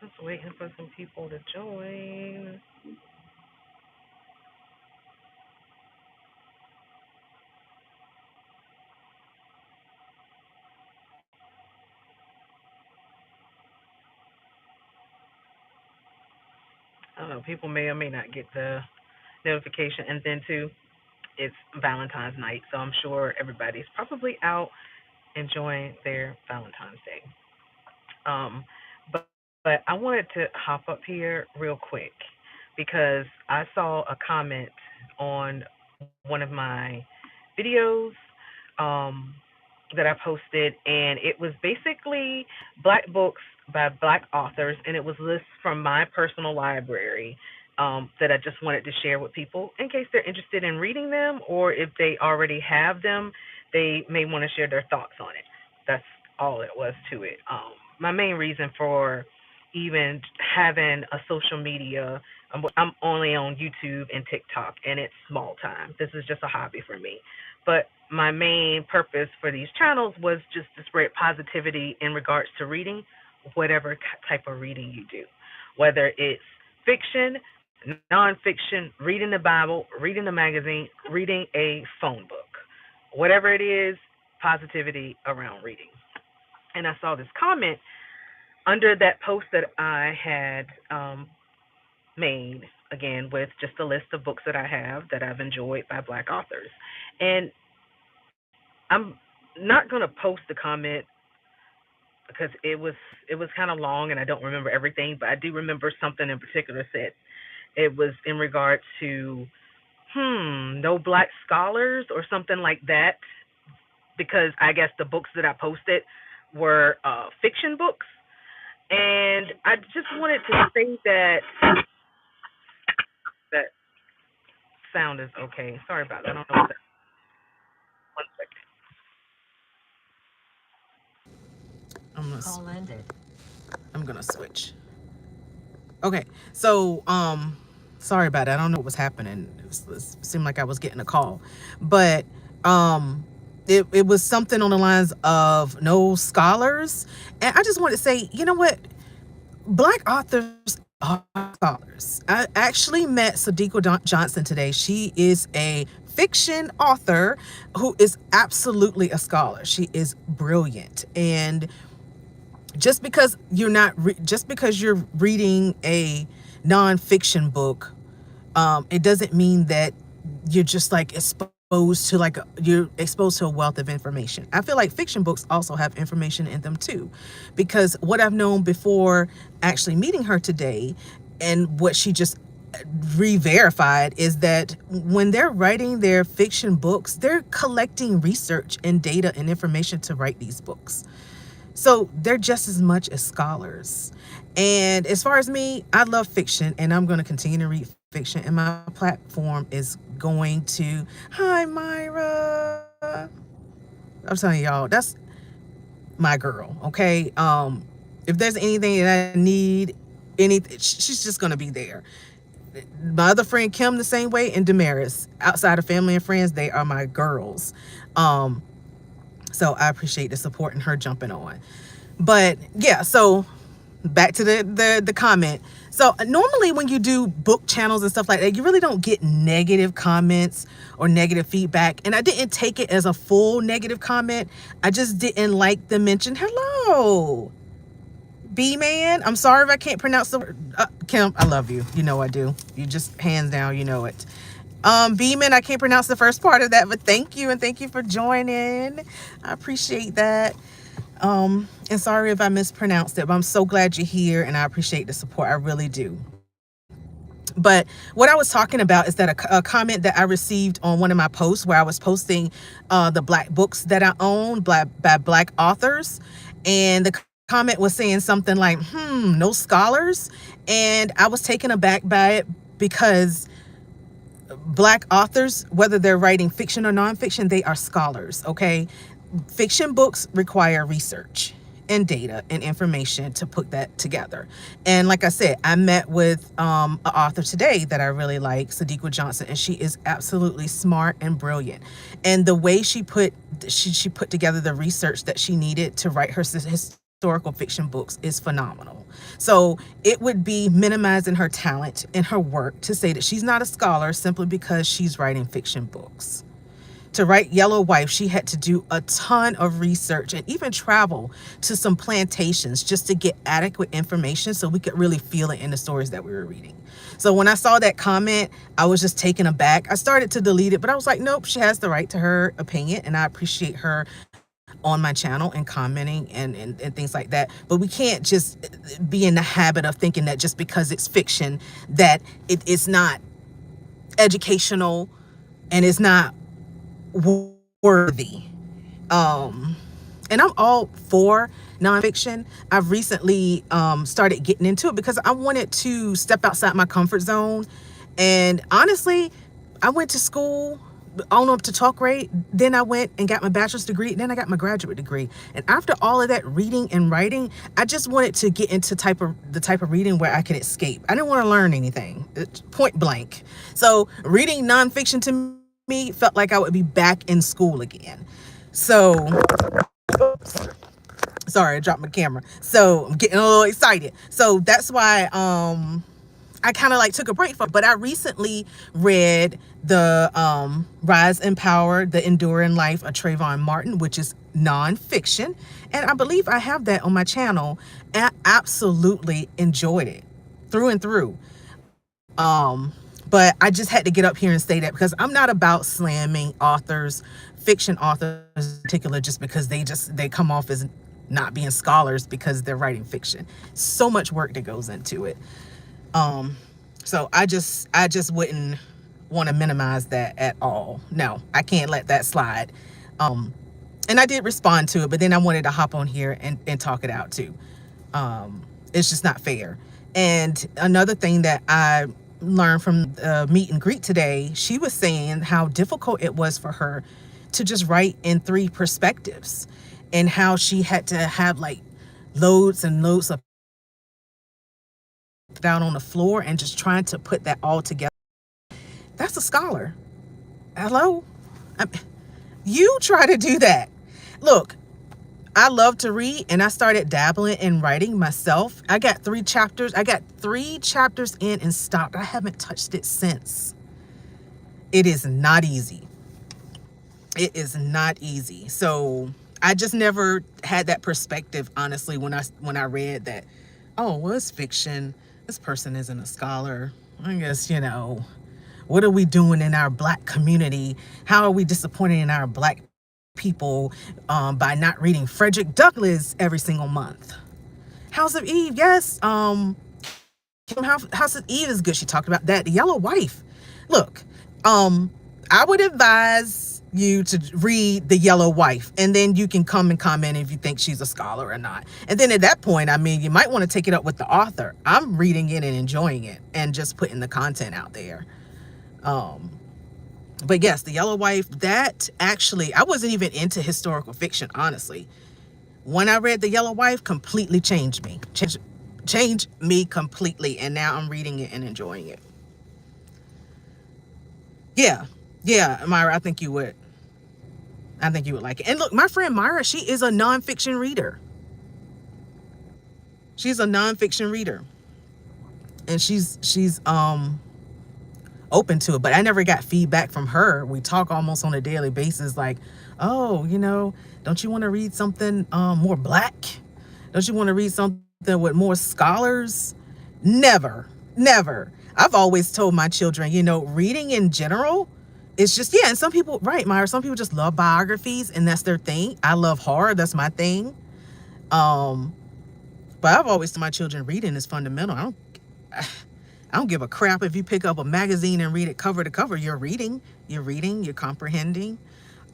Just waiting for some people to join. I don't know. People may or may not get the notification, and then too, it's Valentine's night, so I'm sure everybody's probably out enjoying their Valentine's Day. Um, but I wanted to hop up here real quick because I saw a comment on one of my videos um, that I posted, and it was basically black books by black authors, and it was lists from my personal library that I just wanted to share with people in case they're interested in reading them, or if they already have them, they may want to share their thoughts on it. That's all it was to it. My main reason for even having a social media, I'm only on YouTube and TikTok, and it's small time. This is just a hobby for me. But my main purpose for these channels was just to spread positivity in regards to reading, whatever type of reading you do, whether it's fiction, nonfiction, reading the Bible, reading the magazine, reading a phone book, whatever it is, positivity around reading. And I saw this comment under that post that I had made, again, with just a list of books that I have that I've enjoyed by black authors. And I'm not going to post the comment because it was kind of long and I don't remember everything, but I do remember something in particular said. It was in regards to no black scholars or something like that, because I guess the books that I posted were fiction books. And I just wanted to say that that sound is okay. Sorry about that. I don't know what that. One second. Call ended. I'm gonna switch. Okay, so sorry about that. I don't know what was happening. It seemed like I was getting a call, but um, it was something on the lines of no scholars, and I just want to say, you know what? Black authors are scholars. I actually met Sadiqa Johnson today. She is a fiction author who is absolutely a scholar. She is brilliant, and just because you're reading a nonfiction book, it doesn't mean that you're just like exposed to you're exposed to a wealth of information. I feel like fiction books also have information in them too, because what I've known before actually meeting her today, and what she just re-verified, is that when they're writing their fiction books, they're collecting research and data and information to write these books. So they're just as much as scholars. And as far as me, I love fiction and I'm going to continue to read fiction. And my platform is going to, hi, Myra. I'm telling y'all, that's my girl. Okay. If there's anything that I need, she's just going to be there. My other friend Kim the same way, and Damaris, outside of family and friends, they are my girls. Um, so I appreciate the support and her jumping on. But yeah, so back to the comment. So normally when you do book channels and stuff like that, you really don't get negative comments or negative feedback. And I didn't take it as a full negative comment. I just didn't like the mention. Hello, B man. I'm sorry if I can't pronounce the word. Kim, I love you. You know I do. You just hands down, you know it. Beeman, I can't pronounce the first part of that, but thank you, and thank you for joining. I appreciate that. And sorry if I mispronounced it, but I'm so glad you're here and I appreciate the support. I really do. But what I was talking about is that a comment that I received on one of my posts where I was posting the black books that I own by black authors. And the comment was saying something like, no scholars. And I was taken aback by it because black authors, whether they're writing fiction or nonfiction, they are scholars, okay? Fiction books require research. and data and information to put that together. And like I said, I met with an author today that I really like, Sadiqa Johnson, and she is absolutely smart and brilliant. And the way she put together the research that she needed to write her historical fiction books is phenomenal. So it would be minimizing her talent and her work to say that she's not a scholar simply because she's writing fiction books. To write Yellow Wife, she had to do a ton of research and even travel to some plantations just to get adequate information so we could really feel it in the stories that we were reading. So when I saw that comment, I was just taken aback. I started to delete it, but I was like, nope, she has the right to her opinion, and I appreciate her on my channel and commenting and things like that. But we can't just be in the habit of thinking that just because it's fiction that it's not educational and it's not worthy. And I'm all for nonfiction. I've recently started getting into it because I wanted to step outside my comfort zone. And honestly, I went to school on up to talk grade, then I went and got my bachelor's degree, then I got my graduate degree. And after all of that reading and writing, I just wanted to get into the type of reading where I could escape. I didn't want to learn anything, point blank. So reading nonfiction to me felt like I would be back in school again. So sorry, I dropped my camera. So I'm getting a little excited. So that's why I kind of like took a break from it. But I recently read the Rise and Power, The Enduring Life of Trayvon Martin, which is nonfiction. And I believe I have that on my channel. And I absolutely enjoyed it through and through. But I just had to get up here and say that because I'm not about slamming authors, fiction authors in particular, just because they come off as not being scholars because they're writing fiction. So much work that goes into it. So I just wouldn't want to minimize that at all. No, I can't let that slide. And I did respond to it, but then I wanted to hop on here and talk it out too. It's just not fair. And another thing that I learned from meet and greet today, she was saying how difficult it was for her to just write in 3 perspectives, and how she had to have like loads and loads of down on the floor and just trying to put that all together. That's a scholar. Hello? You try to do that. Look, I love to read, and I started dabbling in writing myself. I got 3 chapters. I got 3 chapters in and stopped. I haven't touched it since. It is not easy. It is not easy. So I just never had that perspective, honestly, when I read that, oh, well, it's fiction. This person isn't a scholar. I guess, what are we doing in our Black community? How are we disappointing in our Black people by not reading Frederick Douglass every single month? House of Eve, yes. House of Eve is good. She talked about that. The Yellow Wife. Look, I would advise you to read The Yellow Wife, and then you can come and comment if you think she's a scholar or not. And then at that point, you might want to take it up with the author. I'm reading it and enjoying it and just putting the content out there. But yes, The Yellow Wife, that actually, I wasn't even into historical fiction, honestly. When I read The Yellow Wife, completely changed me. Changed me completely, and now I'm reading it and enjoying it. Yeah, Myra, I think you would like it. And look, my friend Myra, she is a nonfiction reader. She's a nonfiction reader. And she's open to it, but I never got feedback from her. We talk almost on a daily basis, like, oh, don't you want to read something more Black? Don't you want to read something with more scholars? Never. I've always told my children, reading in general, it's just, and some people, right, Myra, some people just love biographies and that's their thing. I love horror, that's my thing. But I've always told my children reading is fundamental. I don't give a crap if you pick up a magazine and read it cover to cover. You're reading, you're comprehending.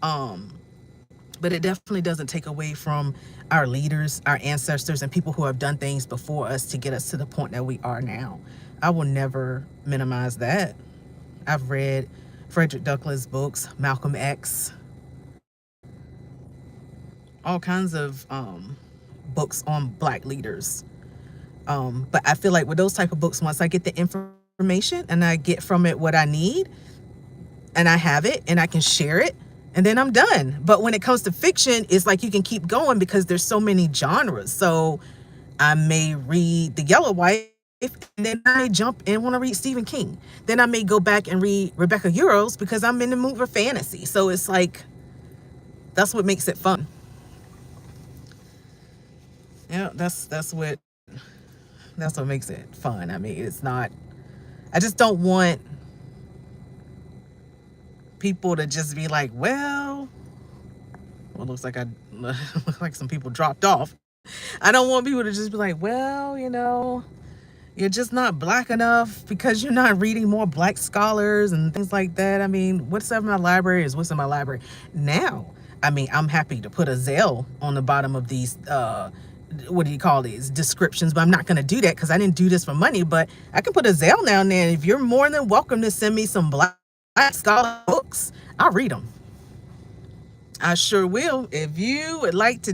But it definitely doesn't take away from our leaders, our ancestors, and people who have done things before us to get us to the point that we are now. I will never minimize that. I've read Frederick Douglass books, Malcolm X, all kinds of books on Black leaders. But I feel like with those type of books, once I get the information and I get from it what I need, and I have it and I can share it, and then I'm done. But when it comes to fiction, it's like you can keep going because there's so many genres. So I may read The Yellow Wife, and then I may jump and want to read Stephen King. Then I may go back and read Rebecca Yarros because I'm in the mood for fantasy. So it's like, that's what makes it fun. Yeah, that's what makes it fun. I mean, it's not, I just don't want people to just be like, well, it looks like looks like some people dropped off. I don't want people to just be like, well, you're just not Black enough because you're not reading more Black scholars and things like that. I mean, what's in my library is what's in my library. Now, I mean, I'm happy to put a Zelle on the bottom of these, what do you call these, descriptions, but I'm not going to do that because I didn't do this for money. But I can put a Zelle now and then. If you're more than welcome to send me some Black scholar books, I'll read them. I sure will. If you would like to